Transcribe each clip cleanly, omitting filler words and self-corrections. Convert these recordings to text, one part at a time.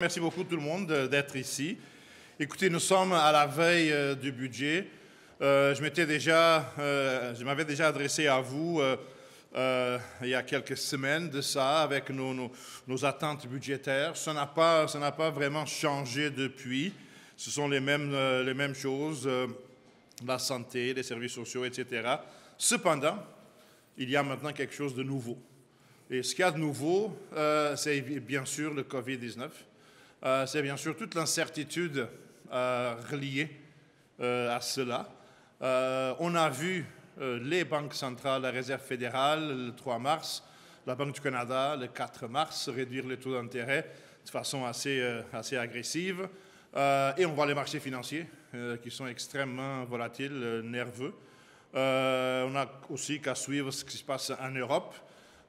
Merci beaucoup tout le monde d'être ici. Écoutez, nous sommes à la veille du budget. Je m'avais déjà adressé à vous il y a quelques semaines de ça avec nos attentes budgétaires. Ça n'a pas vraiment changé depuis. Ce sont les mêmes choses, la santé, les services sociaux, etc. Cependant, il y a maintenant quelque chose de nouveau. Et ce qu'il y a de nouveau, c'est bien sûr le COVID-19. C'est bien sûr toute l'incertitude reliée à cela. On a vu les banques centrales, la Réserve fédérale le 3 mars, la Banque du Canada le 4 mars réduire les taux d'intérêt de façon assez agressive. Et on voit les marchés financiers qui sont extrêmement volatiles, nerveux. On a aussi qu'à suivre ce qui se passe en Europe.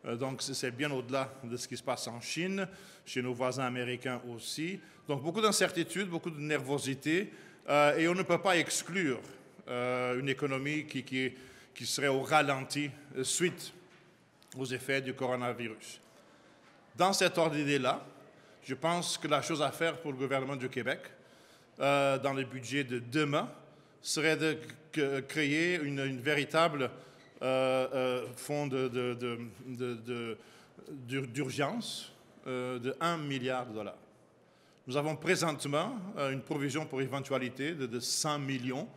Donc, c'est bien au-delà de ce qui se passe en Chine, chez nos voisins américains aussi. Donc, beaucoup d'incertitudes, beaucoup de nervosité, et on ne peut pas exclure une économie qui serait au ralenti suite aux effets du coronavirus. Dans cet ordre d'idée-là, je pense que la chose à faire pour le gouvernement du Québec, dans le budget de demain, serait de créer une véritable fonds d'urgence de 1 milliard de dollars. Nous avons présentement une provision pour éventualité de 100 millions.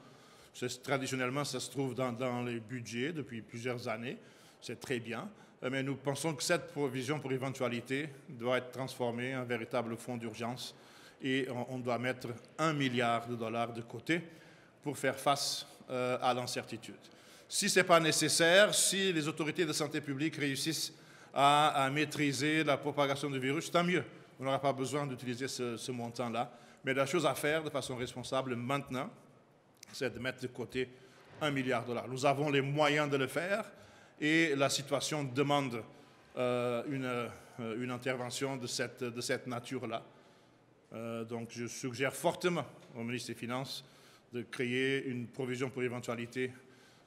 Traditionnellement, ça se trouve dans les budgets depuis plusieurs années. C'est très bien. Mais nous pensons que cette provision pour éventualité doit être transformée en véritable fonds d'urgence et on doit mettre 1 milliard de dollars de côté pour faire face à l'incertitude. Si ce n'est pas nécessaire, si les autorités de santé publique réussissent à maîtriser la propagation du virus, tant mieux. On n'aura pas besoin d'utiliser ce montant-là. Mais la chose à faire de façon responsable maintenant, c'est de mettre de côté 1 milliard de dollars. Nous avons les moyens de le faire et la situation demande une intervention de cette nature-là. Donc je suggère fortement au ministre des Finances de créer une provision pour éventualité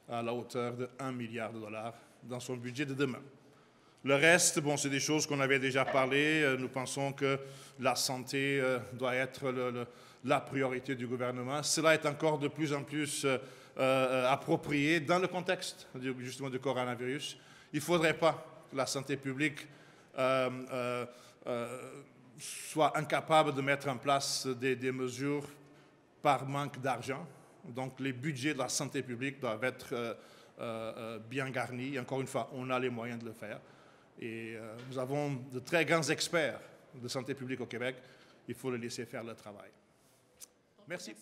à la hauteur de 1 milliard de dollars dans son budget de demain. Le reste, bon, c'est des choses qu'on avait déjà parlé. Nous pensons que la santé doit être la priorité du gouvernement. Cela est encore de plus en plus approprié dans le contexte justement du coronavirus. Il ne faudrait pas que la santé publique soit incapable de mettre en place des mesures par manque d'argent. Donc, les budgets de la santé publique doivent être bien garnis. Encore une fois, on a les moyens de le faire. Et nous avons de très grands experts de santé publique au Québec. Il faut les laisser faire le travail. Merci.